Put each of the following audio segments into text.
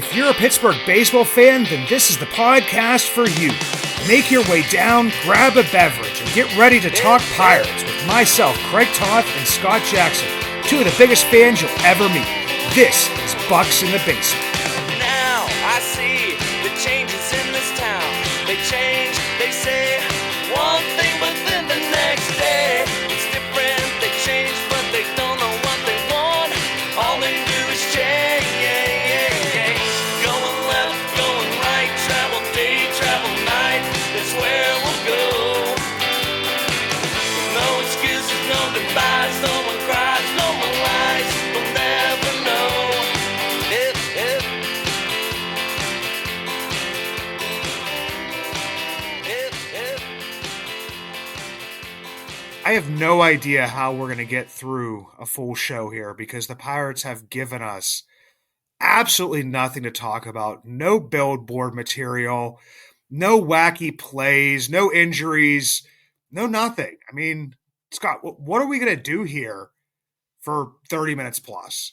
If you're a Pittsburgh baseball fan, then this is the podcast for you. Make your way down, grab a beverage, and get ready to talk Pirates with myself, Craig Toth, and Scott Jackson, two of the biggest fans you'll ever meet. This is Bucks in the Basement. Now I see the changes in this town. They change, they say one thing, but then the next day it's different. They change, but they don't know what they want. All they do is change. Going left, going right, travel day, travel night. That's where we'll go. No excuses, no goodbyes, no one cries, no one lies. We'll never know. I have no idea how we're going to get through a full show here because the Pirates have given us absolutely nothing to talk about. No billboard material, no wacky plays, no injuries, no nothing. I mean, Scott, what are we going to do here for 30 minutes plus?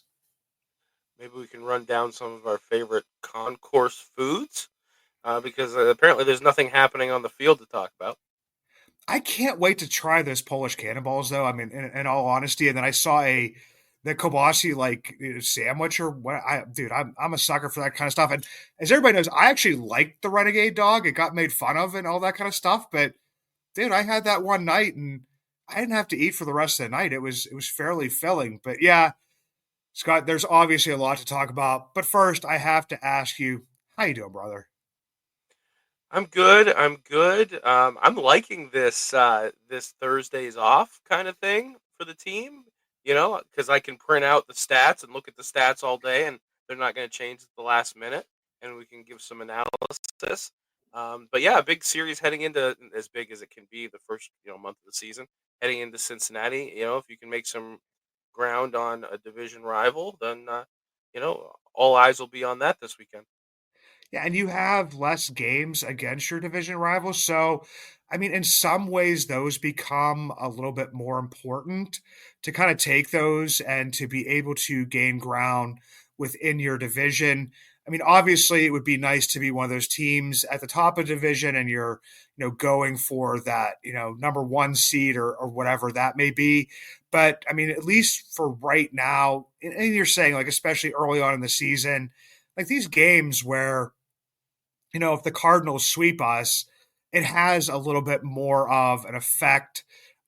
Maybe we can run down some of our favorite concourse foods because apparently there's nothing happening on the field to talk about. I can't wait to try those Polish cannonballs, though. I mean, in all honesty, and then I saw the kielbasa sandwich or what. I'm a sucker for that kind of stuff. And as everybody knows, I actually liked the Renegade dog. It got made fun of and all that kind of stuff. But dude, I had that one night and I didn't have to eat for the rest of the night. It was fairly filling. But yeah, Scott, there's obviously a lot to talk about. But first, I have to ask you, how you doing, brother? I'm good. I'm good. I'm liking this Thursdays off kind of thing for the team. You know, because I can print out the stats and look at the stats all day, and they're not going to change at the last minute, and we can give some analysis. But yeah, a big series heading into as big as it can be the first month of the season, heading into Cincinnati. You know, if you can make some ground on a division rival, then all eyes will be on that this weekend. Yeah, and you have less games against your division rivals. So, I mean, in some ways, those become a little bit more important to kind of take those and to be able to gain ground within your division. I mean, obviously, it would be nice to be one of those teams at the top of division and you're, going for that, number one seed or whatever that may be. But I mean, at least for right now, and you're saying like, especially early on in the season, like these games where if the Cardinals sweep us, it has a little bit more of an effect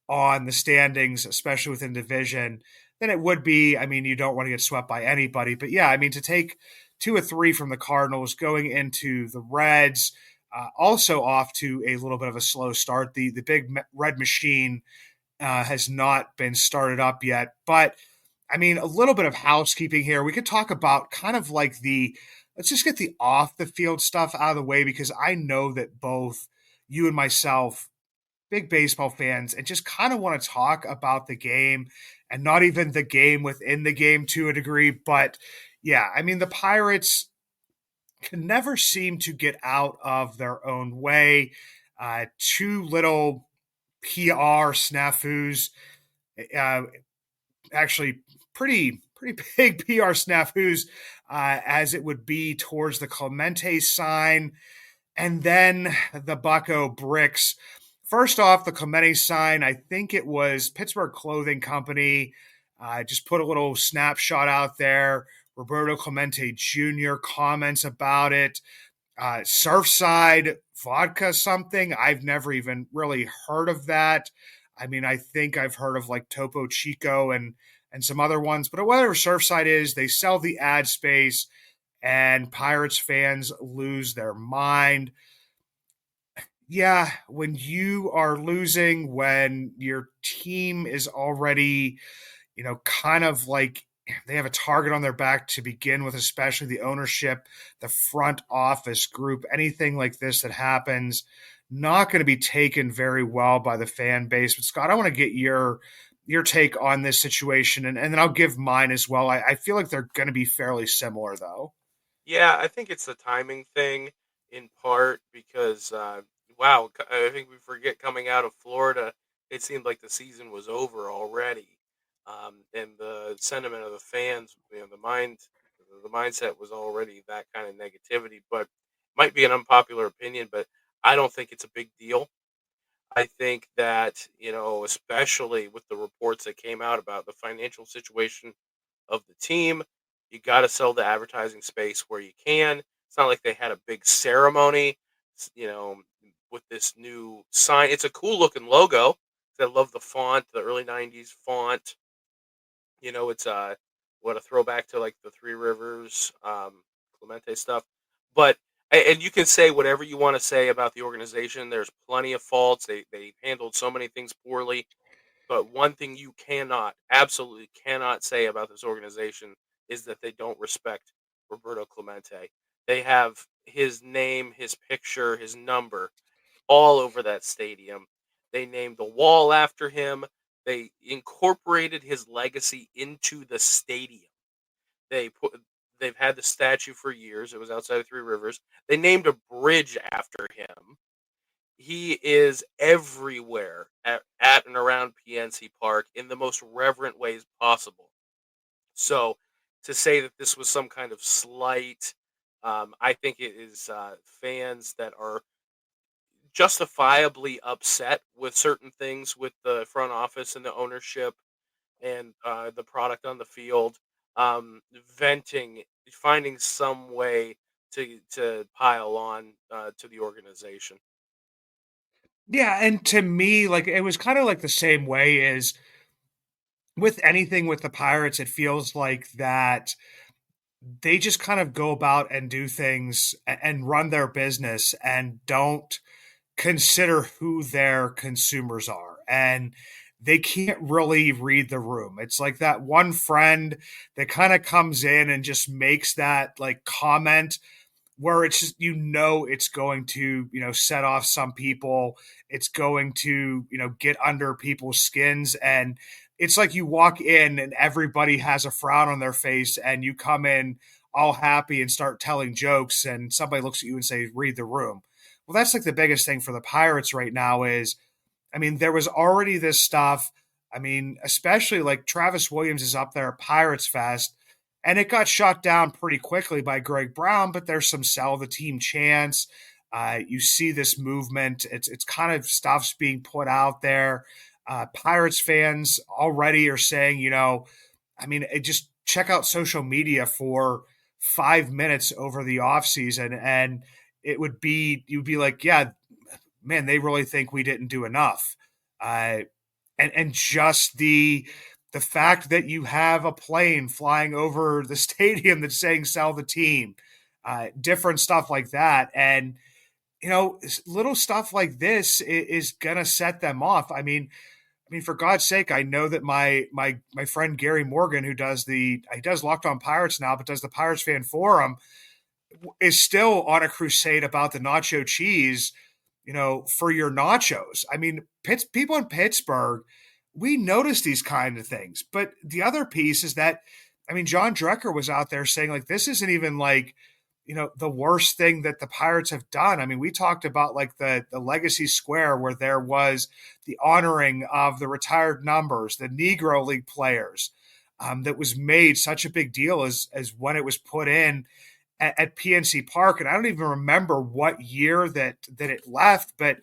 on the standings, especially within division, than it would be. I mean, you don't want to get swept by anybody, but yeah, I mean, to take 2 or 3 from the Cardinals going into the Reds, also off to a little bit of a slow start. The big red machine has not been started up yet, but I mean, a little bit of housekeeping here. We could talk about kind of like let's just get the off the field stuff out of the way because I know that both you and myself, big baseball fans, and just kind of want to talk about the game and not even the game within the game to a degree. But yeah, I mean, the Pirates can never seem to get out of their own way. Two little PR snafus. Uh, Actually pretty big PR snafus as it would be towards the Clemente sign and then the Bucco bricks. First off, the Clemente sign, I think it was Pittsburgh Clothing Company. Just put a little snapshot out there. Roberto Clemente Jr. comments about it. Surfside vodka something. I've never even really heard of that. I mean, I think I've heard of like Topo Chico and some other ones, but whatever Surfside is, they sell the ad space and Pirates fans lose their mind. Yeah, when you are losing, when your team is already, kind of like they have a target on their back to begin with, especially the ownership, the front office group, anything like this that happens, not going to be taken very well by the fan base. But Scott, I want to get your take on this situation, and then I'll give mine as well. I feel like they're going to be fairly similar, though. Yeah, I think it's a timing thing in part because, wow, I think we forget coming out of Florida, it seemed like the season was over already. And the sentiment of the fans, The mindset was already that kind of negativity, but might be an unpopular opinion, but I don't think it's a big deal. I think that, especially with the reports that came out about the financial situation of the team, you got to sell the advertising space where you can. It's not like they had a big ceremony, s- you know, with this new sign. It's a cool looking logo. I love the font, the early '90s font. It's what a throwback to like the Three Rivers, Clemente stuff. But and you can say whatever you want to say about the organization. There's plenty of faults. They handled so many things poorly. But one thing you cannot, absolutely cannot say about this organization is that they don't respect Roberto Clemente. They have his name, his picture, his number all over that stadium. They named the wall after him. They incorporated his legacy into the stadium. They put they've had the statue for years. It was outside of Three Rivers. They named a bridge after him. He is everywhere at and around PNC Park in the most reverent ways possible. So to say that this was some kind of slight, I think it is fans that are justifiably upset with certain things with the front office and the ownership and the product on the field, venting, finding some way to pile on to the organization. Yeah, and to me, like, it was kinda like the same way as with anything with the Pirates, it feels like that they just kind of go about and do things and run their business and don't consider who their consumers are. And they can't really read the room. It's like that one friend that kind of comes in and just makes that like comment where it's just, it's going to, set off some people. It's going to, get under people's skins. And it's like you walk in and everybody has a frown on their face, and you come in all happy and start telling jokes, and somebody looks at you and say, read the room. Well, that's like the biggest thing for the Pirates right now is, there was already this stuff. Especially like Travis Williams is up there at Pirates Fest, and it got shut down pretty quickly by Greg Brown, but there's some sell the team chance. You see this movement. It's kind of stuff's being put out there. Pirates fans already are saying, just check out social media for 5 minutes over the offseason, and you'd be like, yeah, man, they really think we didn't do enough. Uh, and just the fact that you have a plane flying over the stadium that's saying sell the team, different stuff like that. And, little stuff like this is gonna set them off. For God's sake, I know that my friend Gary Morgan, he does Locked On Pirates now, but does the Pirates Fan Forum, is still on a crusade about the nacho cheese, for your nachos. People in Pittsburgh, we notice these kind of things. But the other piece is that, John Drecker was out there saying, like, this isn't even like, the worst thing that the Pirates have done. We talked about like the Legacy Square where there was the honoring of the retired numbers, the Negro League players, that was made such a big deal as when it was put in at PNC Park, and I don't even remember what year that it left, but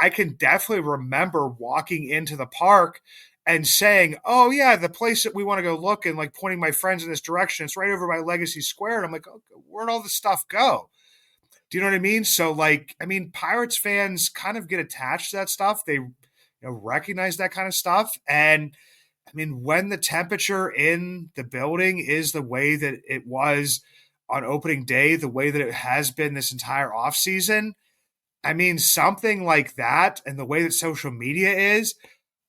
I can definitely remember walking into the park and saying, "Oh yeah, the place that we want to go look," and like pointing my friends in this direction. It's right over by Legacy Square, and I'm like, oh, "Where'd all this stuff go?" Do you know what I mean? So like, Pirates fans kind of get attached to that stuff. They recognize that kind of stuff, and when the temperature in the building is the way that it was on opening day, the way that it has been this entire offseason, something like that, and the way that social media is,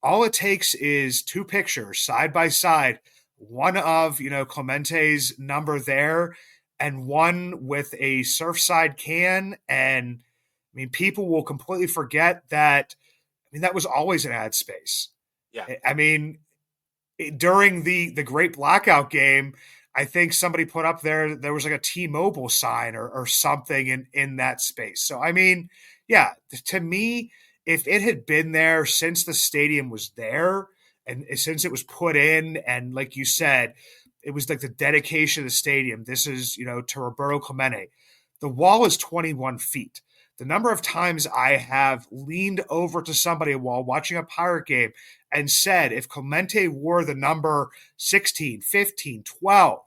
all it takes is two pictures side by side, one of, Clemente's number there, and one with a Surfside can. And people will completely forget that. That was always an ad space. Yeah, I mean, during the Great Blackout game, I think somebody put up there was like a T-Mobile sign or something in that space. So yeah, to me, if it had been there since the stadium was there and since it was put in, and like you said, it was like the dedication of the stadium. This is, to Roberto Clemente. The wall is 21 feet. The number of times I have leaned over to somebody while watching a Pirate game and said, if Clemente wore the number 16, 15, 12,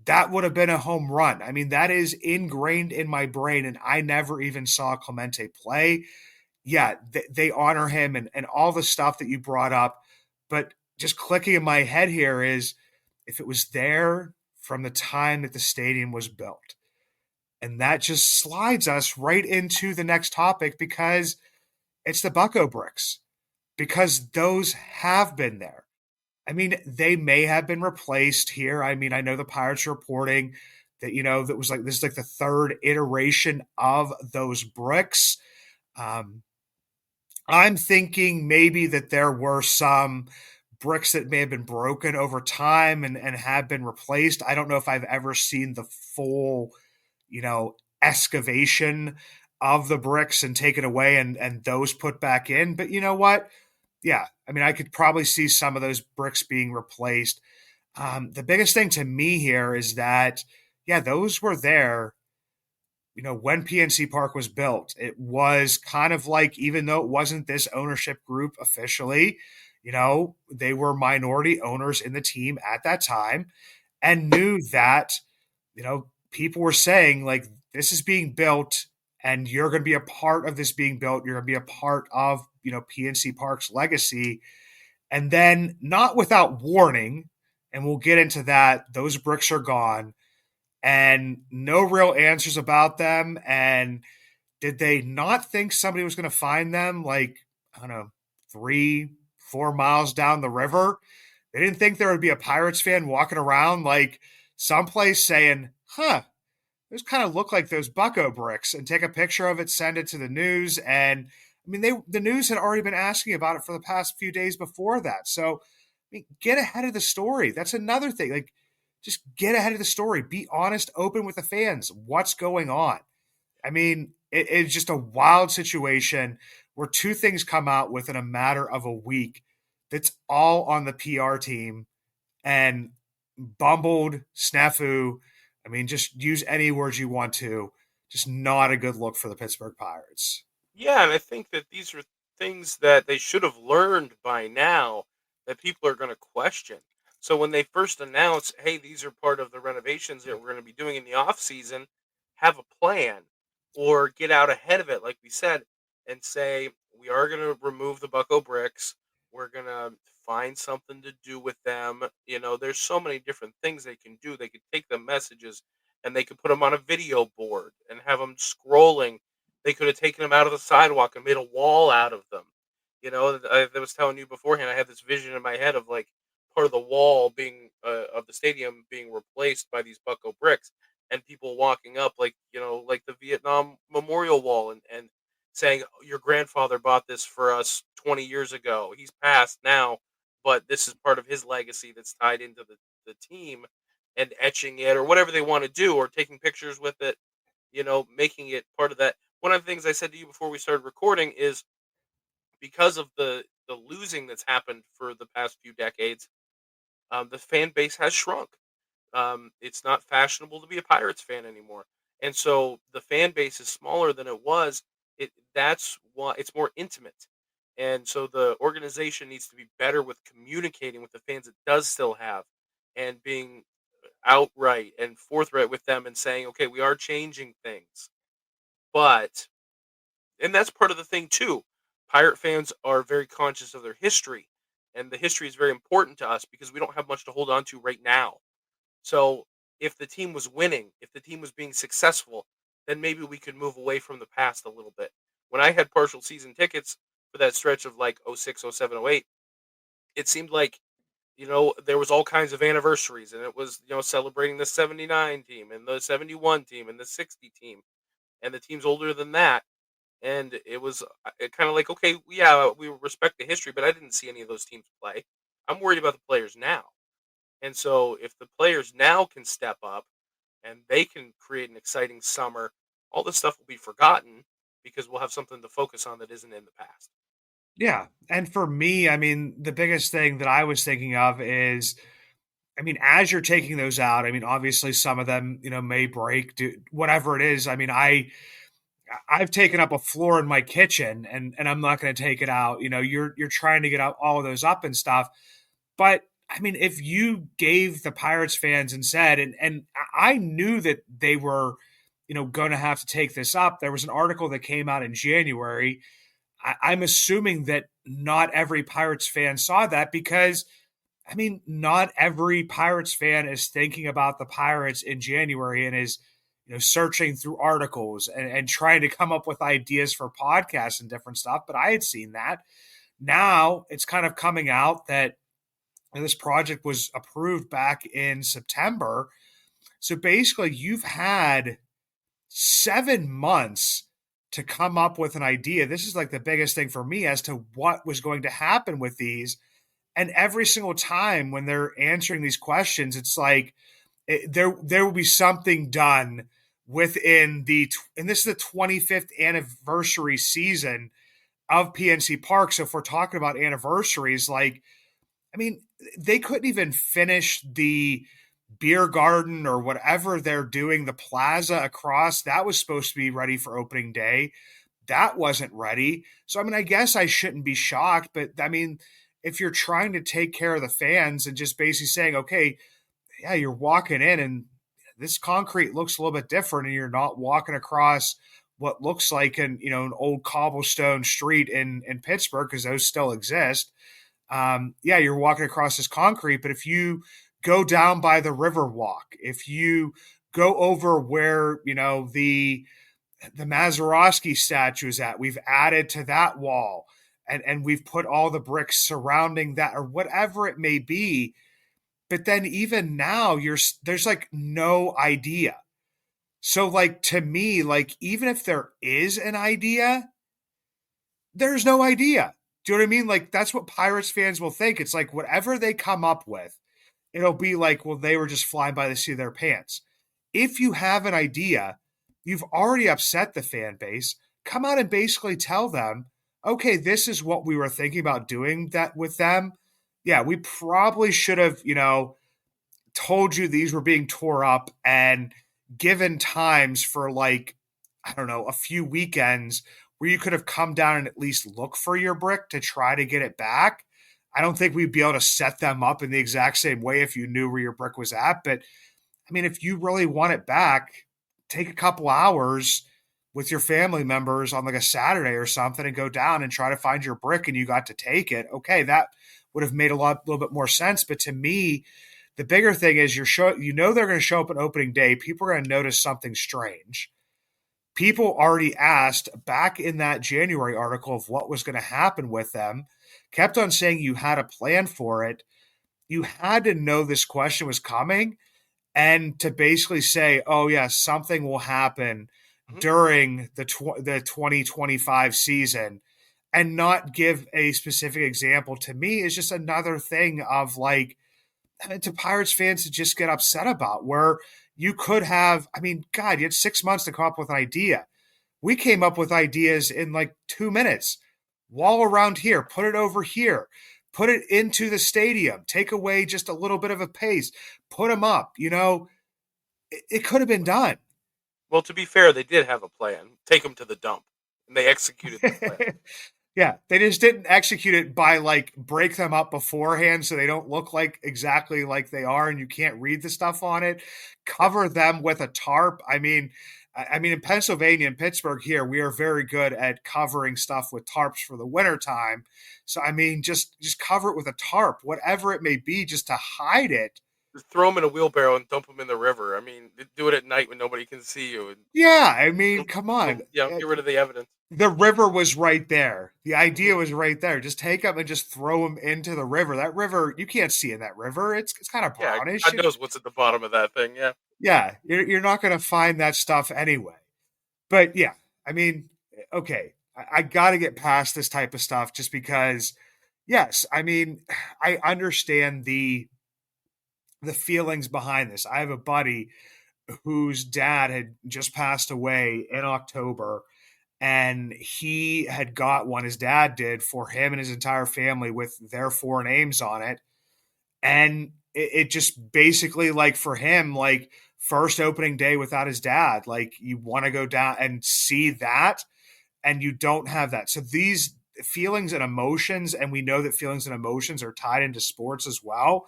that would have been a home run. I mean, that is ingrained in my brain, and I never even saw Clemente play. Yeah, they honor him and all the stuff that you brought up. But just clicking in my head here is if it was there from the time that the stadium was built. And that just slides us right into the next topic because it's the Bucko bricks, because those have been there. I mean, they may have been replaced here. I mean, I know the Pirates are reporting that, that was like this is like the third iteration of those bricks. Um, I'm thinking maybe that there were some bricks that may have been broken over time and have been replaced. I don't know if I've ever seen the full, excavation of the bricks and taken away and those put back in. But you know what? Yeah, I mean, I could probably see some of those bricks being replaced. The biggest thing to me here is that, yeah, those were there. When PNC Park was built, it was kind of like, even though it wasn't this ownership group officially, they were minority owners in the team at that time and knew that, people were saying, like, this is being built and you're going to be a part of this being built. You're going to be a part of, PNC Park's legacy. And then, not without warning, and we'll get into that, those bricks are gone and no real answers about them. And did they not think somebody was going to find them, like, I don't know, 3, 4 miles down the river? They didn't think there would be a Pirates fan walking around like someplace saying, huh, those kind of look like those Bucko bricks, and take a picture of it, send it to the news. And I mean, the news had already been asking about it for the past few days before that. So, I mean, get ahead of the story. That's another thing. Like, just get ahead of the story. Be honest, open with the fans. What's going on? I mean, it's just a wild situation where two things come out within a matter of a week. That's all on the PR team, and bumbled, snafu. I mean, just use any words you want to. Just not a good look for the Pittsburgh Pirates. Yeah, and I think that these are things that they should have learned by now that people are going to question. So when they first announce, hey, these are part of the renovations that we're going to be doing in the off season, have a plan or get out ahead of it, like we said, and say we are going to remove the Bucko bricks. We're going to find something to do with them. There's so many different things they can do. They could take the messages and they could put them on a video board and have them scrolling. They could have taken them out of the sidewalk and made a wall out of them. I was telling you beforehand, I had this vision in my head of like part of the wall being of the stadium being replaced by these Bucko bricks, and people walking up like like the Vietnam Memorial Wall, and saying, "Oh, your grandfather bought this for us 20 years ago. He's passed now, but this is part of his legacy that's tied into the team," and etching it or whatever they want to do, or taking pictures with it, making it part of that. One of the things I said to you before we started recording is because of the losing that's happened for the past few decades, the fan base has shrunk. It's not fashionable to be a Pirates fan anymore, and so the fan base is smaller than it was. That's why it's more intimate, and so the organization needs to be better with communicating with the fans it does still have, and being outright and forthright with them and saying, okay, we are changing things, but and that's part of the thing too. Pirate fans are very conscious of their history, and the history is very important to us because we don't have much to hold on to right now. So, if the team was winning, if the team was being successful, then maybe we could move away from the past a little bit. When I had partial season tickets for that stretch of like '06, '07, '08, it seemed like there was all kinds of anniversaries, and it was celebrating the '79 team and the '71 team and the '60 team and the teams older than that, and it was kind of like, okay, yeah, we respect the history, but I didn't see any of those teams play. I'm worried about the players now. And so if the players now can step up and they can create an exciting summer, all this stuff will be forgotten because we'll have something to focus on that isn't in the past. Yeah. And for me, I mean, the biggest thing that I was thinking of is I mean, as you're taking those out, I mean, obviously some of them, may break, whatever it is. I mean, I've taken up a floor in my kitchen and I'm not going to take it out. You're trying to get out all of those up and stuff. But I mean, if you gave the Pirates fans and said, and I knew that they were, going to have to take this up. There was an article that came out in January. I'm assuming that not every Pirates fan saw that because I mean, not every Pirates fan is thinking about the Pirates in January and is, searching through articles and trying to come up with ideas for podcasts and different stuff. But I had seen that. Now it's kind of coming out that this project was approved back in September. So basically, you've had 7 months to come up with an idea. This is like the biggest thing for me as to what was going to happen with these. And every single time when they're answering these questions, it's like there will be something done within and this is the 25th anniversary season of PNC Park. So if we're talking about anniversaries, like, I mean, they couldn't even finish the beer garden or whatever they're doing, the plaza across. That was supposed to be ready for opening day. That wasn't ready. So, I mean, I guess I shouldn't be shocked, but I mean, if you're trying to take care of the fans and just basically saying, okay, yeah, you're walking in and this concrete looks a little bit different and you're not walking across what looks like an old cobblestone street in Pittsburgh, because those still exist. Yeah, you're walking across this concrete, but if you go down by the river walk, if you go over where, the Mazeroski statue is at, we've added to that wall and we've put all the bricks surrounding that or whatever it may be. But then even now there's like no idea. So like to me, like even if there is an idea, there's no idea. Do you know what I mean? Like that's what Pirates fans will think. It's like whatever they come up with, it'll be like, well, they were just flying by the seat of their pants. If you have an idea, you've already upset the fan base. Come out and basically tell them, okay, this is what we were thinking about doing that with them. Yeah, we probably should have, told you these were being tore up and given times for like, I don't know, a few weekends where you could have come down and at least look for your brick to try to get it back. I don't think we'd be able to set them up in the exact same way if you knew where your brick was at. But I mean, if you really want it back, take a couple hours with your family members on like a Saturday or something and go down and try to find your brick and you got to take it. Okay, that would have made a little bit more sense. But to me, the bigger thing is they're going to show up on opening day. People are going to notice something strange. People already asked back in that January article of what was going to happen with them, kept on saying you had a plan for it. You had to know this question was coming and to basically say, oh, yeah, something will happen Mhm. during the 2025 season and not give a specific example to me is just another thing of like, to Pirates fans to just get upset about where you could have, I mean, God, you had 6 months to come up with an idea. We came up with ideas in like 2 minutes. Wall around here, put it over here, put it into the stadium, take away just a little bit of a pace, put them up. It could have been done. Well, to be fair, they did have a plan. Take them to the dump, and they executed that plan. Yeah, they just didn't execute it by like break them up beforehand so they don't look like exactly like they are and you can't read the stuff on it. Yeah. Cover them with a tarp. I mean in Pennsylvania and Pittsburgh here, we are very good at covering stuff with tarps for the winter time. So I mean just cover it with a tarp, whatever it may be, just to hide it. Just throw them in a wheelbarrow and dump them in the river. I mean, do it at night when nobody can see you, and Yeah, I mean, come on. get rid of the evidence. The river was right there. The Mhm. idea was right there. Just take them and just throw them into the river. That river, you can't see in that river. It's kind of Yeah, brownish. God knows what's at the bottom of that thing. Yeah. Yeah, you're not going to find that stuff anyway. But yeah, I mean, okay, I got to get past this type of stuff just because. Yes, I mean, I understand the feelings behind this. I have a buddy whose dad had just passed away in October and he had got one, his dad did, for him and his entire family with their four names on it. And it just basically like for him, like first opening day without his dad, like you want to go down and see that, and you don't have that. So these feelings and emotions, and we know that feelings and emotions are tied into sports as well.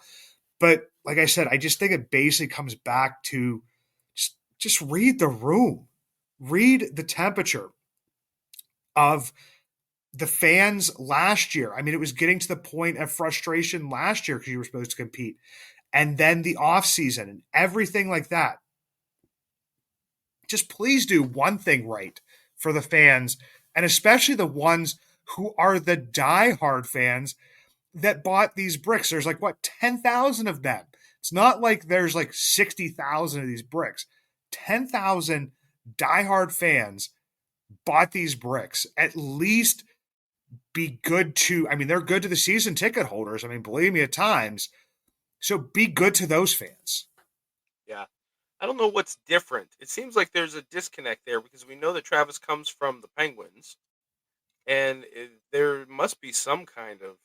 But like I said, I just think it basically comes back to just read the room, read the temperature of the fans last year. I mean, it was getting to the point of frustration last year because you were supposed to compete. And then the off season and everything like that. Just please do one thing right for the fans, and especially the ones who are the diehard fans that bought these bricks. There's like what 10,000 of them. It's not like there's like 60,000 of these bricks. 10,000 diehard fans bought these bricks. At least be good to, I mean, they're good to the season ticket holders. I mean, believe me, at times. So be good to those fans. Yeah. I don't know what's different. It seems like there's a disconnect there because we know that Travis comes from the Penguins, and there must be some kind of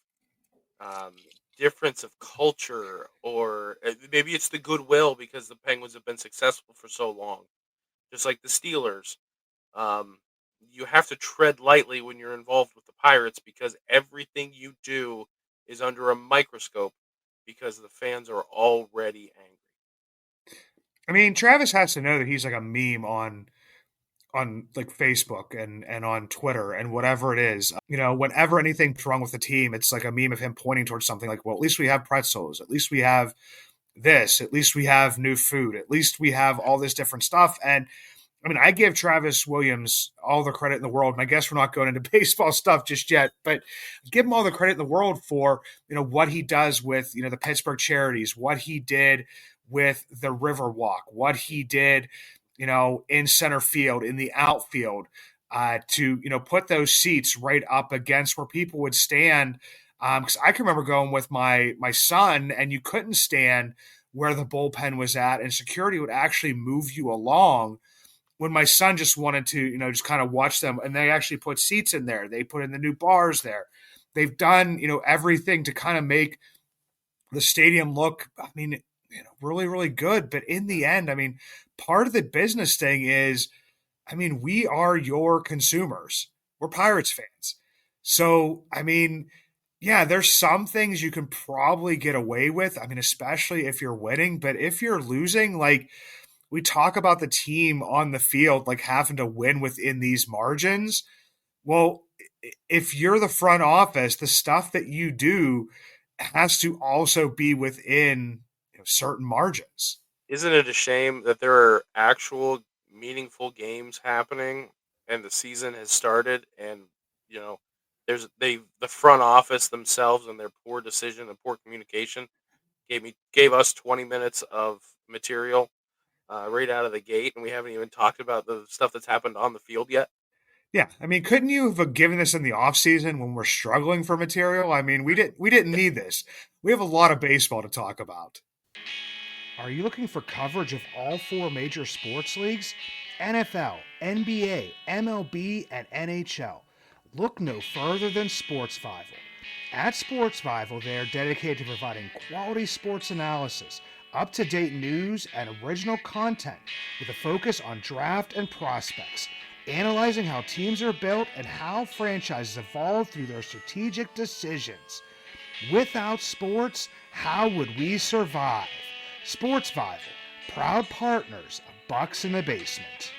um, difference of culture, or maybe it's the goodwill because the Penguins have been successful for so long, just like the Steelers. Um, you have to tread lightly when you're involved with the Pirates because everything you do is under a microscope because the fans are already angry. I mean, Travis has to know that he's like a meme on like Facebook and on Twitter and whatever it is. You know, whenever anything's wrong with the team, it's like a meme of him pointing towards something like, well, at least we have pretzels, at least we have this, at least we have new food, at least we have all this different stuff. And I mean, I give Travis Williams all the credit in the world, and I guess we're not going into baseball stuff just yet, but give him all the credit in the world for what he does with the Pittsburgh Charities, what he did with the River Walk, what he did, in center field, in the outfield, to put those seats right up against where people would stand. Because I can remember going with my son, and you couldn't stand where the bullpen was at, and security would actually move you along when my son just wanted to, just kind of watch them. And they actually put seats in there. They put in the new bars there. They've done, everything to kind of make the stadium look, I mean, really, really good. But in the end, I mean, part of the business thing is, I mean, we are your consumers. We're Pirates fans. So, I mean, yeah, there's some things you can probably get away with. I mean, especially if you're winning, but if you're losing, like, we talk about the team on the field like having to win within these margins. Well, if you're the front office, the stuff that you do has to also be within certain margins. Isn't it a shame that there are actual meaningful games happening and the season has started and you know the front office themselves and their poor decision and poor communication gave us 20 minutes of material right out of the gate, and we haven't even talked about the stuff that's happened on the field yet. Yeah, I mean, couldn't you have given this in the off season when we're struggling for material? I mean, we didn't need this. We have a lot of baseball to talk about. Are you looking for coverage of all four major sports leagues? NFL, NBA, MLB, and NHL. Look no further than SportsVival. At SportsVival, they are dedicated to providing quality sports analysis, up to date news, and original content with a focus on draft and prospects, analyzing how teams are built and how franchises evolve through their strategic decisions. Without sports, how would we survive? SportsVival, proud partners of Bucks in the Basement.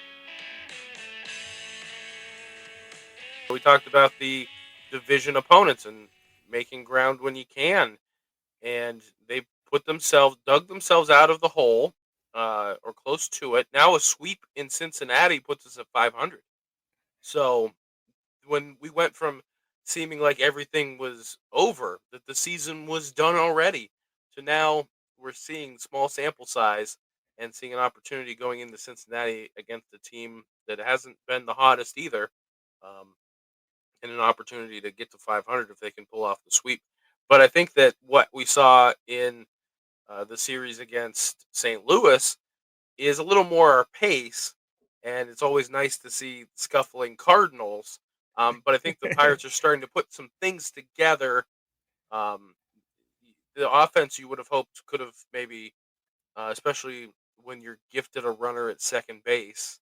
We talked about the division opponents and making ground when you can, and they dug themselves out of the hole, or close to it. Now a sweep in Cincinnati puts us at 500. So when we went from seeming like everything was over, that the season was done already, to now we're seeing small sample size and seeing an opportunity going into Cincinnati against a team that hasn't been the hottest either, um, and an opportunity to get to 500 if they can pull off the sweep. But I think that what we saw in the series against St. Louis is a little more our pace, and it's always nice to see scuffling Cardinals. But I think the Pirates are starting to put some things together. Um, the offense you would have hoped could have maybe, especially when you're gifted a runner at second base,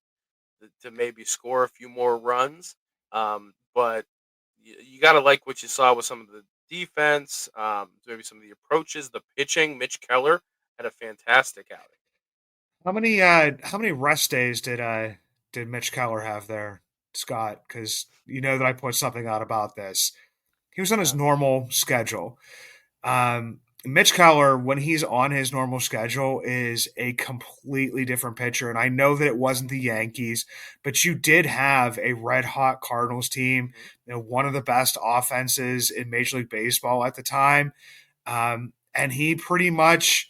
to maybe score a few more runs. But you got to like what you saw with some of the defense, maybe some of the approaches, the pitching. Mitch Keller had a fantastic outing. How many rest days did Mitch Keller have there, Scott? Because you know that I put something out about this. He was on his Yeah. normal schedule. Mitch Keller, when he's on his normal schedule, is a completely different pitcher. And I know that it wasn't the Yankees, but you did have a red hot Cardinals team, Mhm. one of the best offenses in Major League Baseball at the time. And he pretty much,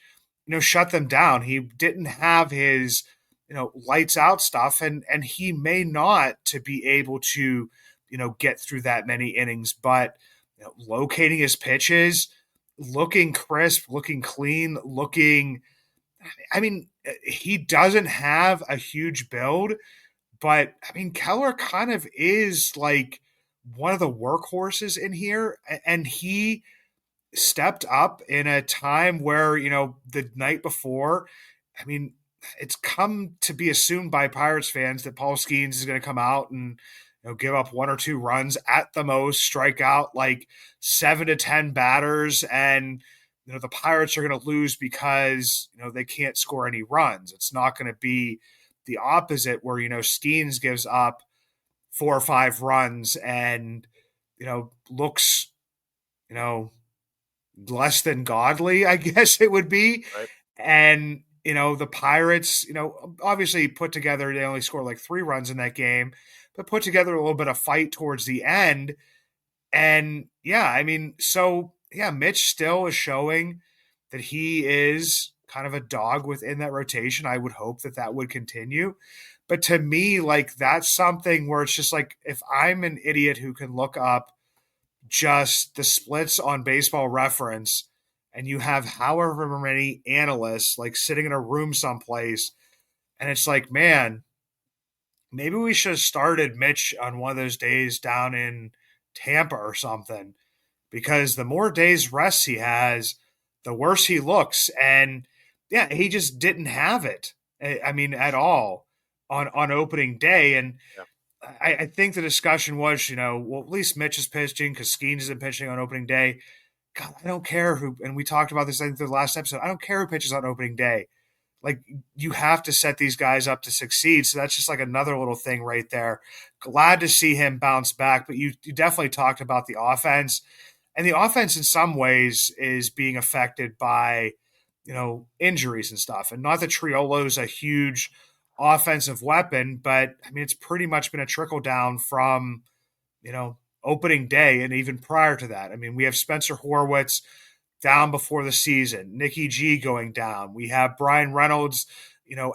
shut them down. He didn't have his, lights out stuff, and he may not to be able to, get through that many innings, but locating his pitches, looking crisp, looking clean, looking. I mean, he doesn't have a huge build, but I mean, Keller kind of is like one of the workhorses in here, and he stepped up in a time where, the night before, I mean, it's come to be assumed by Pirates fans that Paul Skeens is going to come out and, give up one or two runs at the most, strike out like 7 to 10 batters, and the Pirates are going to lose because they can't score any runs. It's not going to be the opposite where Skeens gives up 4 or 5 runs and looks you know less than godly, I guess it would be. Right. And, the Pirates, obviously put together, they only scored like 3 runs in that game, but put together a little bit of fight towards the end. And yeah, I mean, so yeah, Mitch still is showing that he is kind of a dog within that rotation. I would hope that that would continue. But to me, like, that's something where it's just like, if I'm an idiot who can look up just the splits on baseball reference and you have however many analysts like sitting in a room someplace and it's like, man, maybe we should have started Mitch on one of those days down in Tampa or something, because the more days rest he has, the worse he looks. And yeah, he just didn't have it. I mean, at all on opening day. And Yeah. I think the discussion was, well, at least Mitch is pitching because Skeens isn't pitching on opening day. God, I don't care who, and we talked about this, I think, the last episode. I don't care who pitches on opening day. Like, you have to set these guys up to succeed. So that's just like another little thing right there. Glad to see him bounce back, but you definitely talked about the offense. And the offense in some ways is being affected by, injuries and stuff. And not that Triolo's a huge offensive weapon, but I mean, it's pretty much been a trickle down from, opening day and even prior to that. I mean, we have Spencer Horwitz down before the season, Nikki G going down. We have Brian Reynolds,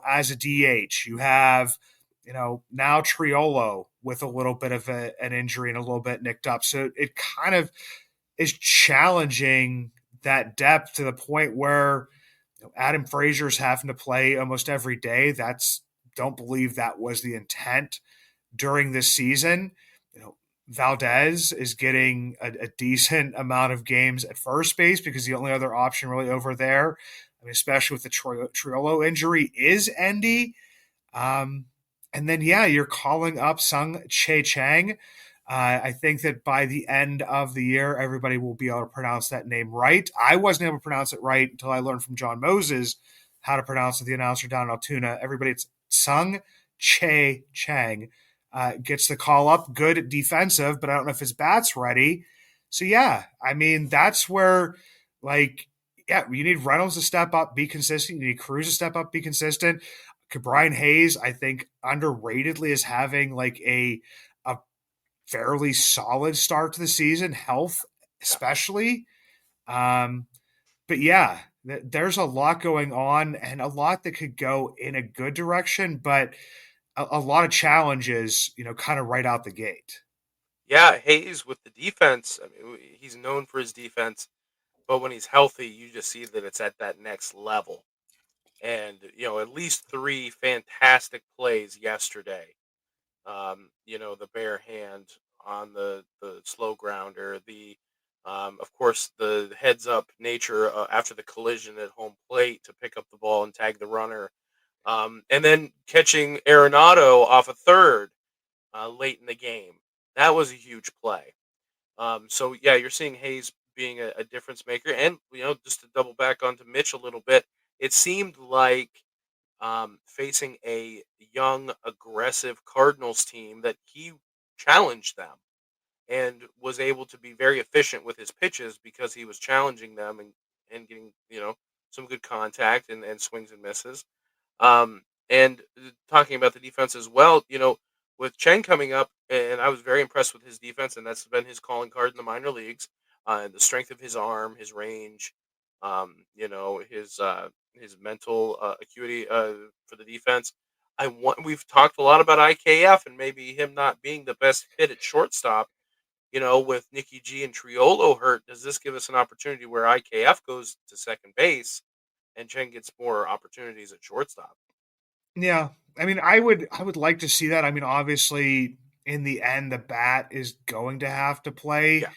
as a DH. You have, now Triolo with a little bit of an injury and a little bit nicked up. So it kind of is challenging that depth to the point where Adam Frazier's having to play almost every day. Don't believe that was the intent during this season. You know, Valdez is getting a decent amount of games at first base because the only other option really over there, I mean, especially with the Triolo injury, is Endy. Um, and then, yeah, you're calling up Sung Che Chang. I think that by the end of the year, everybody will be able to pronounce that name right. I wasn't able to pronounce it right until I learned from John Moses how to pronounce it, the announcer down in Altoona. Everybody, it's Sung Che Chang. Gets the call up, good defensive, but I don't know if his bat's ready. So, yeah, I mean, that's where, like, yeah, you need Reynolds to step up, be consistent. You need Cruz to step up, be consistent. Brian Hayes, I think, underratedly is having like a fairly solid start to the season, health Yeah. especially. Um, but yeah, there's a lot going on and a lot that could go in a good direction, but a lot of challenges, kind of right out the gate. Yeah, Hayes with the defense. I mean, he's known for his defense, but when he's healthy, you just see that it's at that next level. And at least three fantastic plays yesterday. The bare hand on the slow grounder, the Of course, the heads up nature after the collision at home plate to pick up the ball and tag the runner, and then catching Arenado off a third late in the game. That was a huge play. So yeah, you're seeing Hayes being a difference maker, and just to double back onto Mitch a little bit, it seemed like facing a young, aggressive Cardinals team that he challenged them and was able to be very efficient with his pitches because he was challenging them and getting some good contact and swings and misses. And talking about the defense as well, with Cheng coming up, and I was very impressed with his defense, and that's been his calling card in the minor leagues. And the strength of his arm, his range, his mental acuity for the defense. We've talked a lot about IKF and maybe him not being the best fit at shortstop. With Nikki G and Triolo hurt, does this give us an opportunity where IKF goes to second base and Cheng gets more opportunities at shortstop? Yeah. I mean, I would like to see that. I mean, obviously, in the end, the bat is going to have to play. Yeah.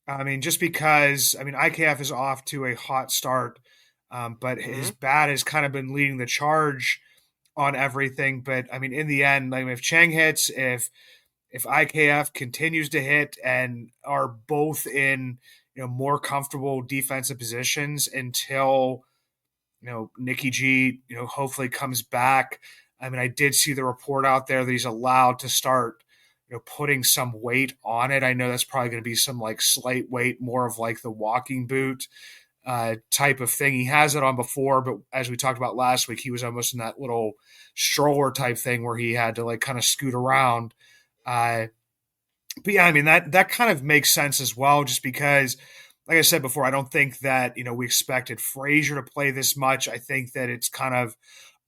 I mean, just because I mean, IKF is off to a hot start, but his Hmm. bat has kind of been leading the charge on everything. But I mean, in the end, like if Chang hits, if IKF continues to hit and are both in more comfortable defensive positions until Nikki G hopefully comes back. I mean, I did see the report out there that he's allowed to start putting some weight on it. I know that's probably going to be some like slight weight, more of like the walking boot type of thing. He has it on before, but as we talked about last week, he was almost in that little stroller type thing where he had to like kind of scoot around. Uh, but yeah, I mean that kind of makes sense as well, just because, like I said before, I don't think that we expected Frazier to play this much. I think that it's kind of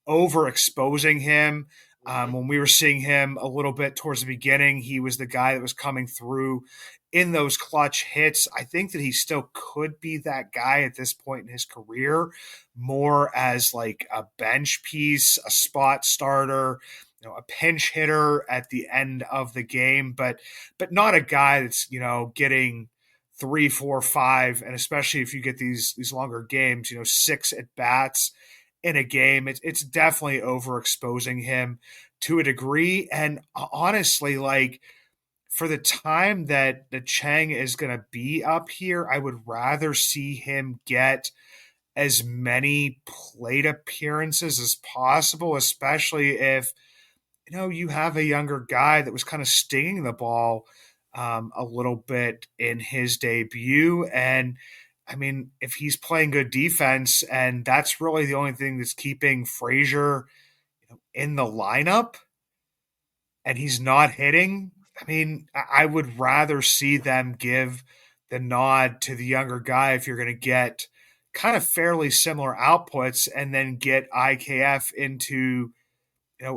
overexposing him. Hmm. When we were seeing him a little bit towards the beginning, he was the guy that was coming through in those clutch hits. I think that he still could be that guy at this point in his career, more as like a bench piece, a spot starter, a pinch hitter at the end of the game, but not a guy that's getting three, four, five, and especially if you get these longer games, six at bats in a game. It's definitely overexposing him to a degree. And honestly, like for the time that the Chang is going to be up here, I would rather see him get as many plate appearances as possible, especially if you have a younger guy that was kind of stinging the ball a little bit in his debut. And I mean, if he's playing good defense and that's really the only thing that's keeping Frazier in the lineup and he's not hitting, I mean, I would rather see them give the nod to the younger guy if you're going to get kind of fairly similar outputs and then get IKF into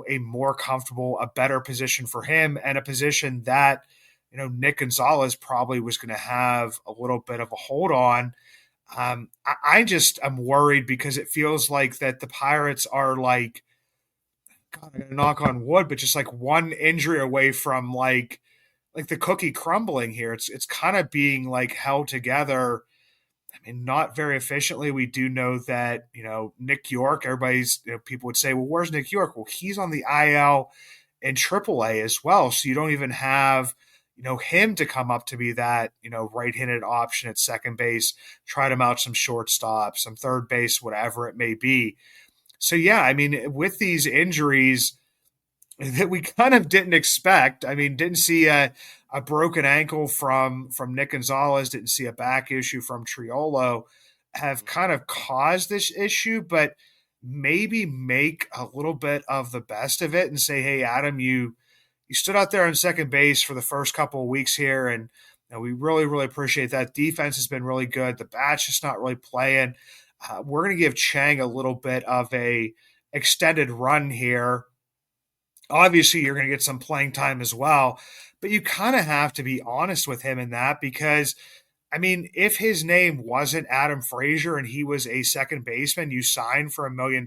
a more comfortable, a better position for him, and a position that Nick Gonzalez probably was going to have a little bit of a hold on. I just am worried because it feels like that the Pirates are like, God, I'm gonna knock on wood, but just like one injury away from like the cookie crumbling here. It's kind of being like held together. I mean, not very efficiently. We do know that Nick York. Everybody's people would say, well, where's Nick York? Well, he's on the IL in AAA as well, so you don't even have him to come up to be that right-handed option at second base. Try to mount some shortstop, some third base, whatever it may be. So yeah, I mean, with these injuries that we kind of didn't expect. I mean, didn't see a broken ankle from Nick Gonzalez, didn't see a back issue from Triolo, have kind of caused this issue, but maybe make a little bit of the best of it and say, hey, Adam, you stood out there on second base for the first couple of weeks here, and we really, really appreciate that. Defense has been really good. The bat's just not really playing. We're going to give Chang a little bit of a extended run here. Obviously, you're going to get some playing time as well, but you kind of have to be honest with him in that because, I mean, if his name wasn't Adam Frazier and he was a second baseman you signed for $1 million,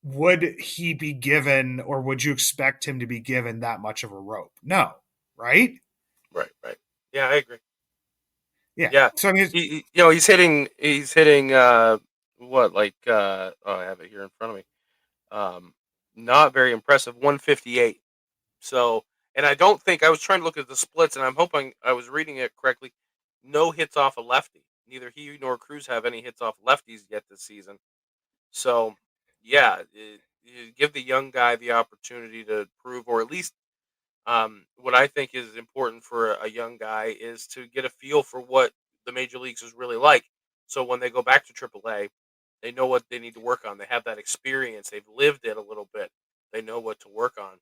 would he be given or would you expect him to be given that much of a rope? No, right? Right, right. Yeah, I agree. Yeah. Yeah, So I mean, he's hitting what like oh, I have it here in front of me. Um, Not very impressive, 158. So, and I don't think I was trying to look at the splits, and I'm hoping I was reading it correctly. No hits off a lefty. Neither he nor Cruz have any hits off lefties yet this season. So, yeah, you give the young guy the opportunity to prove, or at least what I think is important for a young guy is to get a feel for what the major leagues is really like. So when they go back to AAA, they know what they need to work on. They have that experience. They've lived it a little bit. They know what to work on.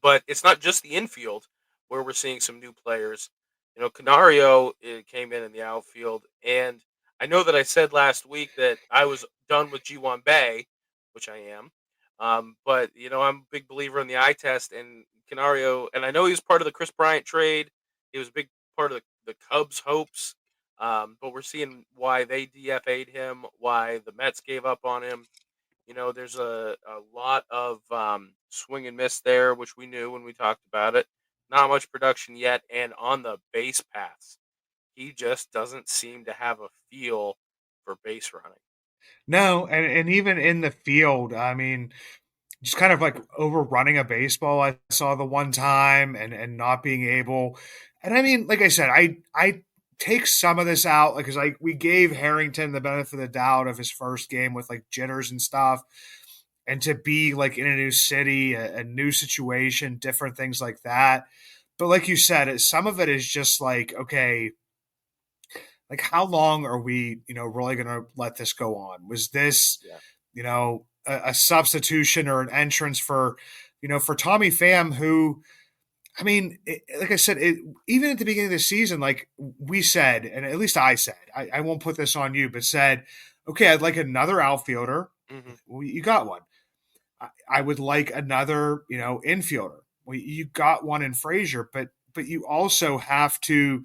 But it's not just the infield where we're seeing some new players. Canario came in the outfield, and I know that I said last week that I was done with G1 Bay, which I am. But I'm a big believer in the eye test and Canario, and I know he was part of the Chris Bryant trade. He was a big part of the Cubs' hopes. But we're seeing why they DFA'd him, why the Mets gave up on him. There's a lot of swing and miss there, which we knew when we talked about it. Not much production yet, and on the base paths, he just doesn't seem to have a feel for base running. no, and even in the field, I mean, just kind of like overrunning a baseball. I saw the one time and not being able. And I mean, like I said, I take some of this out because like we gave Harrington the benefit of the doubt of his first game with like jitters and stuff, and to be like in a new city, a new situation, different things like that. But like you said, some of it is just like okay, like how long are we, really going to let this go on? Was this, Yeah. a substitution or an entrance for, for Tommy Pham, who, I mean, like I said, even at the beginning of the season, like we said, and at least I said, I won't put this on you, but said, okay, I'd like another outfielder. Hmm. Well, you got one. I would like another, infielder. Well, you got one in Frazier, but you also have to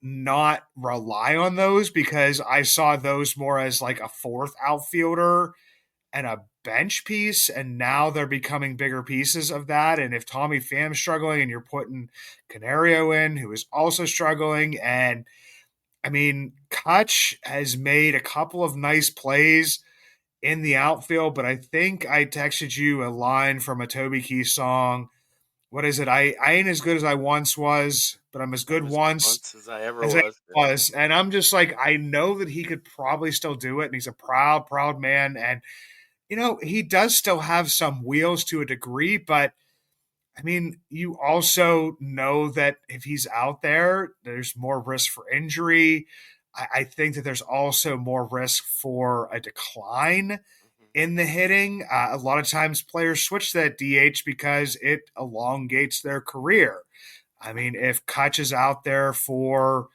not rely on those because I saw those more as like a fourth outfielder and a bench piece. And now they're becoming bigger pieces of that. And if Tommy Pham's struggling and you're putting Canario in, who is also struggling, and I mean, Kutch has made a couple of nice plays in the outfield, but I think I texted you a line from a Toby Keith song. What is it? I ain't as good as I once was, but I'm as good I'm as good once once as I ever as I was. Yeah. was. And I'm just like, I know that he could probably still do it. And he's a proud, proud man. And, he does still have some wheels to a degree, but I mean, you also know that if he's out there, there's more risk for injury. I think that there's also more risk for a decline Hmm. in the hitting. A lot of times players switch to that DH because it elongates their career. I mean, if Kutch is out there for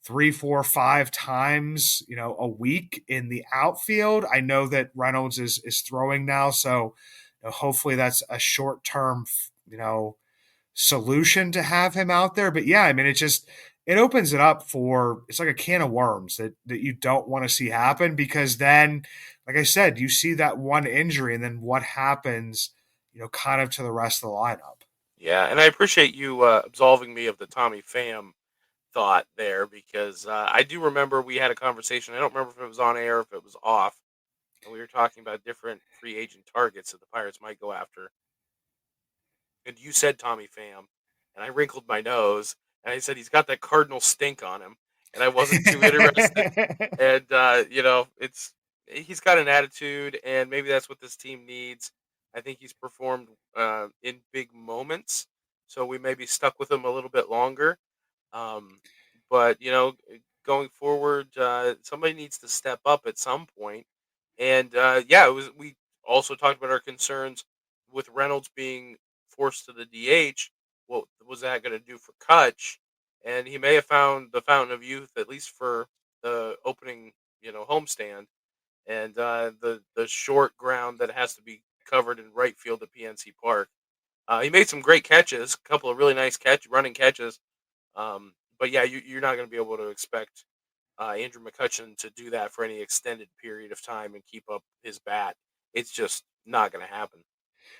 three, four, five times, a week in the outfield, I know that Reynolds is throwing now, so hopefully that's a short term, solution to have him out there. But yeah, I mean, it opens it up for it's like a can of worms that you don't want to see happen because then, like I said, you see that one injury and then what happens, kind of to the rest of the lineup. Yeah, and I appreciate you absolving me of the Tommy Pham thought there because I do remember we had a conversation. I don't remember if it was on air or if it was off, and we were talking about different free agent targets that the Pirates might go after. And you said Tommy Pham, and I wrinkled my nose, and I said he's got that Cardinal stink on him, and I wasn't too interested. And it's he's got an attitude, and maybe that's what this team needs. I think he's performed in big moments, so we may be stuck with him a little bit longer. Um, but going forward, somebody needs to step up at some point. And yeah, it was. We also talked about our concerns with Reynolds being forced to the DH. What was that going to do for Kutch? And he may have found the fountain of youth, at least for the opening, homestand, and the short ground that has to be covered in right field at PNC Park. He made some great catches, a couple of really nice running catches, but yeah, you're not going to be able to expect Andrew McCutcheon to do that for any extended period of time and keep up his bat. It's just not going to happen.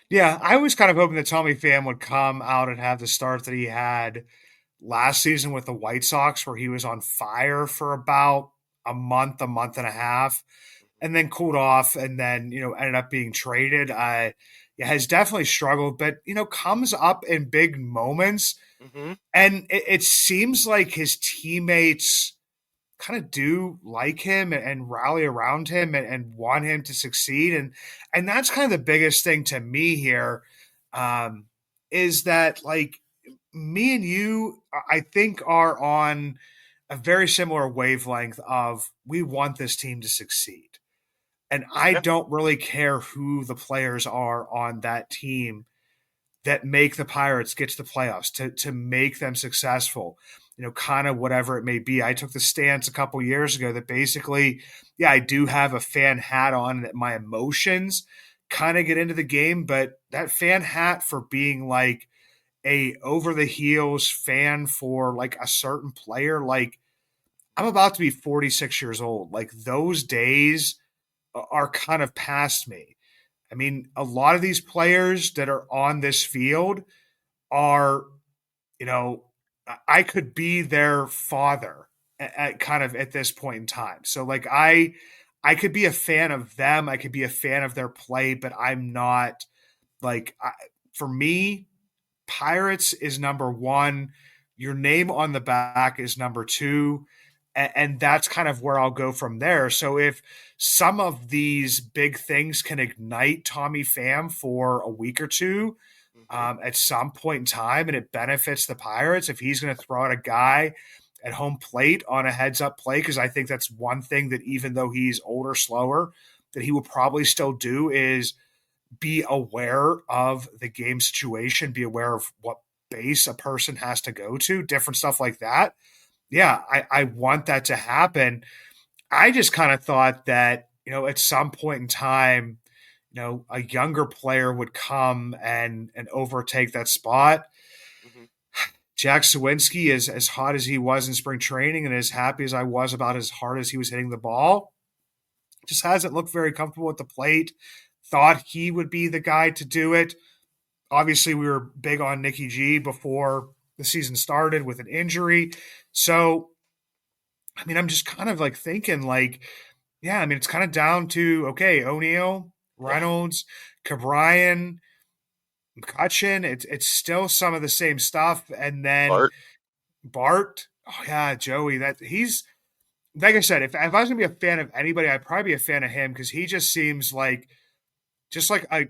Yeah, I was kind of hoping that Tommy Pham would come out and have the start that he had last season with the White Sox, where he was on fire for about a month and a half, and then cooled off, and then ended up being traded. Yeah, has definitely struggled, but comes up in big moments, Mm-hmm. and it seems like his teammates kind of do like him and rally around him and want him to succeed, and that's kind of the biggest thing to me here, um, is that like me and you, I think, are on a very similar wavelength of we want this team to succeed. And I Yeah. don't really care who the players are on that team that make the Pirates get to the playoffs to make them successful. Kind of whatever it may be. I took the stance a couple years ago that basically, yeah, I do have a fan hat on, and that my emotions kind of get into the game, but that fan hat for being like a over the heels fan for like a certain player, like I'm about to be 46 years old. Like those days are kind of past me. I mean, a lot of these players that are on this field are, you know, I could be their father at kind of at this point in time. So like I could be a fan of them, I could be a fan of their play, but I'm not like for me, Pirates is number one. Your name on the back is number two. And that's kind of where I'll go from there. So if some of these big things can ignite Tommy Pham for a week or two, Mm-hmm. at some point in time, and it benefits the Pirates, if he's going to throw out a guy at home plate on a heads up play, because I think that's one thing that even though he's older, slower, that he will probably still do is be aware of the game situation, be aware of what base a person has to go to, different stuff like that. Yeah, I want that to happen. I just kind of thought that, at some point in time, a younger player would come and overtake that spot. Mm-hmm. Jack Sawinski is as hot as he was in spring training and as happy as I was about as hard as he was hitting the ball. Just hasn't looked very comfortable at the plate. Thought he would be the guy to do it. Obviously, we were big on Nicky G before the season started with an injury. So, I mean, I'm just kind of like thinking, like, yeah, I mean, it's kind of down to, okay, O'Neill, Yeah. Reynolds, Cabrian, McCutcheon. It's still some of the same stuff. And then Bart. Bart. Oh, yeah, Joey. That he's, like I said, if I was going to be a fan of anybody, I'd probably be a fan of him because he just seems like just like a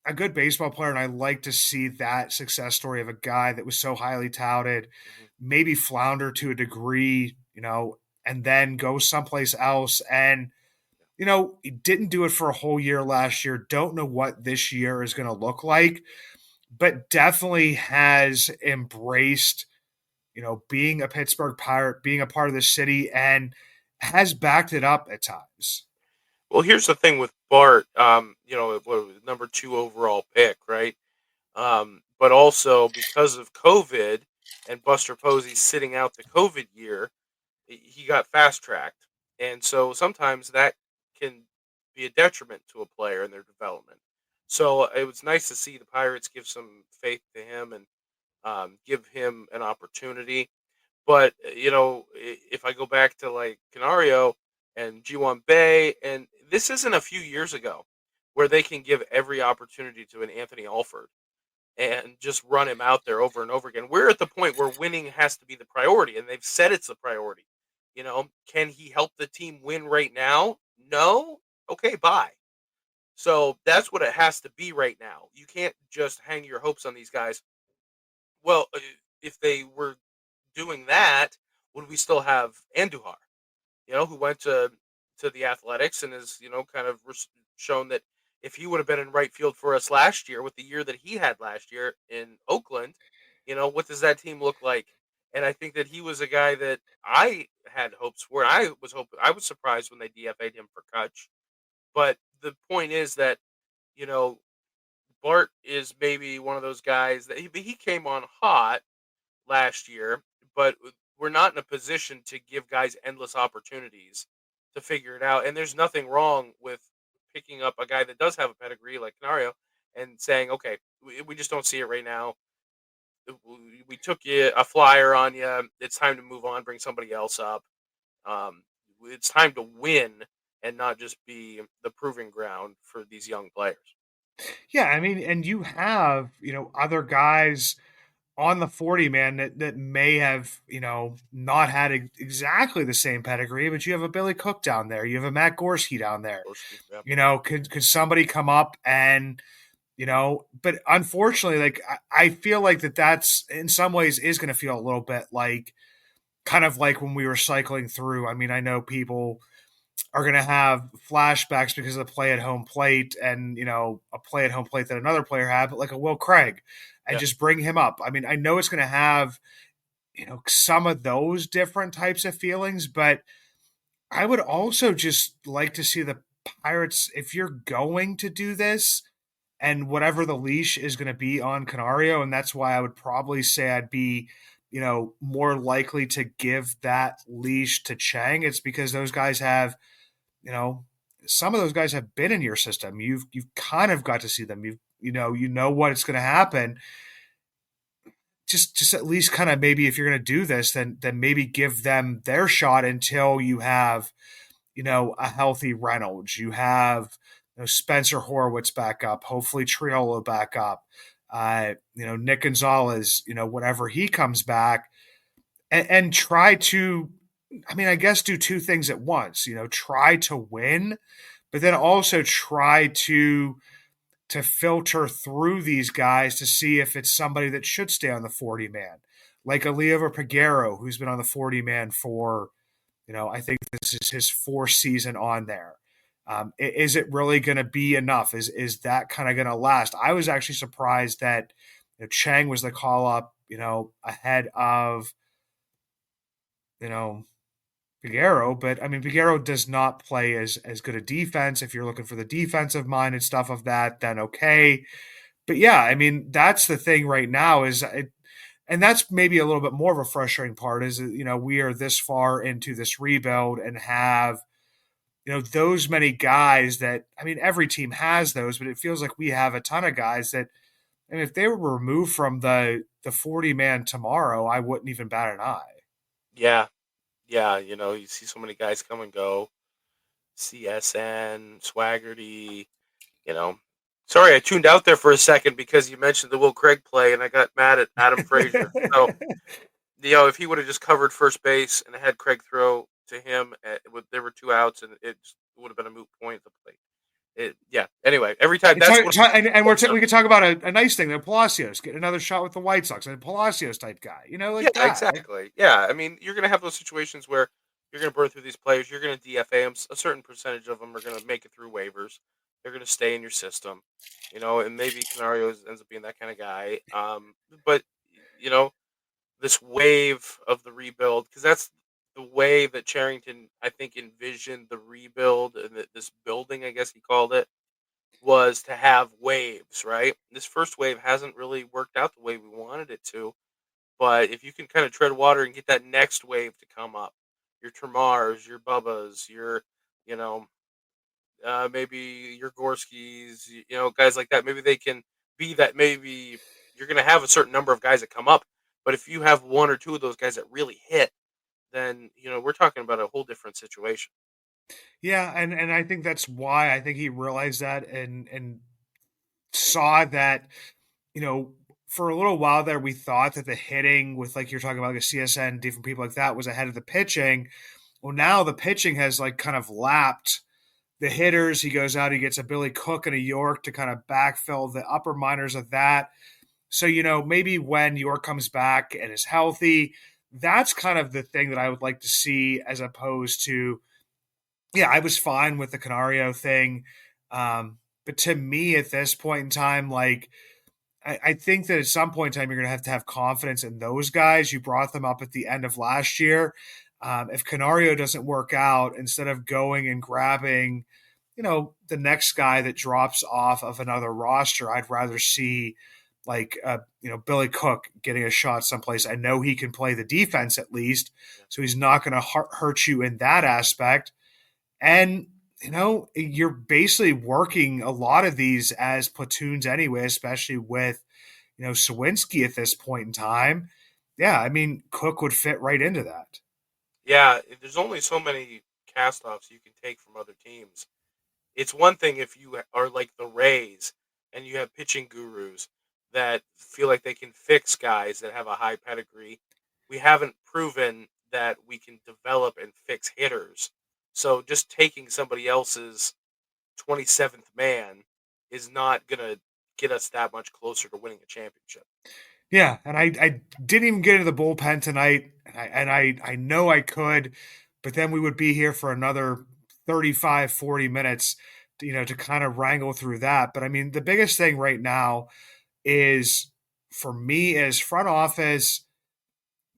a good baseball player, and I like to see that success story of a guy that was so highly touted, Mm-hmm. maybe flounder to a degree, and then go someplace else. And he didn't do it for a whole year last year. Don't know what this year is going to look like, but definitely has embraced, being a Pittsburgh Pirate, being a part of the city, and has backed it up at times. Well, here's the thing with Bart. What was number two overall pick, right? But also because of COVID and Buster Posey sitting out the COVID year, he got fast tracked, and so sometimes that can be a detriment to a player in their development. So it was nice to see the Pirates give some faith to him and give him an opportunity. But if I go back to like Canario and G1 Bay, and this isn't a few years ago, where they can give every opportunity to an Anthony Alford and just run him out there over and over again. We're at the point where winning has to be the priority, and they've said it's the priority. Can he help the team win right now? No. Okay, bye. So that's what it has to be right now. You can't just hang your hopes on these guys. Well, if they were doing that, would we still have Andujar? Who went to the Athletics and is kind of shown that if he would have been in right field for us last year with the year that he had last year in Oakland, what does that team look like? And I think that he was a guy that I had hopes for. I was surprised when they DFA'd him for Kutch. But the point is that you know Bart is maybe one of those guys that he came on hot last year, but we're not in a position to give guys endless opportunities to figure it out. And there's nothing wrong with picking up a guy that does have a pedigree like Canario and saying, okay, we just don't see it right now. we took you a flyer on you. It's time to move on. Bring somebody else up. Um, it's time to win and not just be the proving ground for these young players. Yeah, I mean, and you have, other guys on the 40 man that may have, not had exactly the same pedigree, but you have a Billy Cook down there. You have a Matt Gorski down there. Gorski, yeah, Could somebody come up and, but unfortunately, like I feel like that's in some ways is going to feel a little bit like kind of like when we were cycling through. I mean, I know people are going to have flashbacks because of the play at home plate and, a play at home plate that another player had, but like a Will Craig and yeah, just bring him up. I mean, I know it's going to have, some of those different types of feelings, but I would also just like to see the Pirates, if you're going to do this and whatever the leash is going to be on Canario, and that's why I would probably say I'd be, more likely to give that leash to Chang. It's because those guys have, you know, some of those guys have been in your system. You've kind of got to see them. You know what it's going to happen. Just at least kind of maybe if you're going to do this, then maybe give them their shot until you have a healthy Reynolds. You have Spencer Horwitz back up. Hopefully Triolo back up. Nick Gonzalez. Whenever he comes back, and try to. I mean, I guess do two things at once. Try to win, but then also try to filter through these guys to see if it's somebody that should stay on the 40 man, like Eliova Peguero, who's been on the 40 man for, I think this is his fourth season on there. Is it really going to be enough? Is that kind of going to last? I was actually surprised that Chang was the call up, ahead of, you know, Figueroa, but I mean, Figueroa does not play as good a defense. If you're looking for the defensive minded stuff of that, then okay. But yeah, I mean, that's the thing right now and that's maybe a little bit more of a frustrating part is we are this far into this rebuild and have those many guys that I mean every team has those, but it feels like we have a ton of guys that and if they were removed from the 40 man tomorrow, I wouldn't even bat an eye. yeah, yeah. You see so many guys come and go. CSN, Swaggerty. You know, sorry, I tuned out there for a second because you mentioned the Will Craig play, and I got mad at Adam Frazier. So if he would have just covered first base and had Craig throw to him, there were two outs, and it would have been a moot point at the plate. Yeah. Anyway, every time It's, that's what. and we could talk about a nice thing that Palacios get another shot with the White Sox and Palacios type guy, Yeah, like that. exactly. Yeah, I mean, you're gonna have those situations where you're gonna burn through these players. You're gonna DFA them. A certain percentage of them are gonna make it through waivers. They're gonna stay in your system, and maybe Canario ends up being that kind of guy. But you know, this wave of the rebuild, because that's the way that Charrington, I think, envisioned the rebuild and this building, I guess he called it, was to have waves. Right. This first wave hasn't really worked out the way we wanted it to, but if you can kind of tread water and get that next wave to come up, your Termars, your Bubbas, your, you know, maybe your Gorskis, guys like that, maybe they can be that. Maybe you're going to have a certain number of guys that come up, but if you have one or two of those guys that really hit, then, we're talking about a whole different situation. Yeah, and I think that's why I think he realized that and saw that, you know, for a little while there we thought that the hitting with like you're talking about like a CSN, different people like that was ahead of the pitching. Well, now the pitching has like kind of lapped the hitters. He goes out, he gets a Billy Cook and a York to kind of backfill the upper minors of that. So, maybe when York comes back and is healthy, that's kind of the thing that I would like to see as opposed to, yeah, I was fine with the Canario thing. But to me at this point in time, like, I think that at some point in time, you're going to have confidence in those guys. You brought them up at the end of last year. If Canario doesn't work out, instead of going and grabbing, the next guy that drops off of another roster, I'd rather see like, Billy Cook getting a shot someplace. I know he can play the defense at least, so he's not going to hurt you in that aspect. And, you're basically working a lot of these as platoons anyway, especially with, Sawinski at this point in time, yeah, I mean, Cook would fit right into that. Yeah, there's only so many cast-offs you can take from other teams. It's one thing if you are like the Rays and you have pitching gurus that feel like they can fix guys that have a high pedigree. We haven't proven that we can develop and fix hitters. So just taking somebody else's 27th man is not going to get us that much closer to winning a championship. Yeah, and I didn't even get into the bullpen tonight, and I know I could, but then we would be here for another 35, 40 minutes, to kind of wrangle through that. But I mean, the biggest thing right now is for me is front office,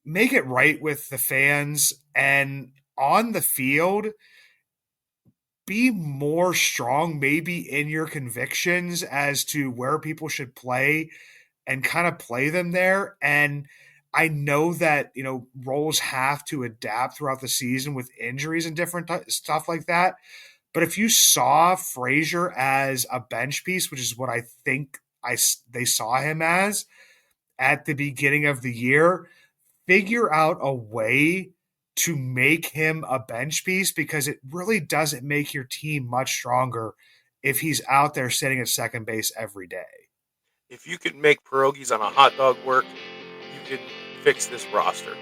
make it right with the fans and on the field, be more strong maybe in your convictions as to where people should play and kind of play them there. And I know that, roles have to adapt throughout the season with injuries and different stuff like that. But if you saw Frazier as a bench piece, which is what I think they saw him as at the beginning of the year, figure out a way to make him a bench piece because it really doesn't make your team much stronger if he's out there sitting at second base every day. If you can make pierogies on a hot dog work, you can fix this roster.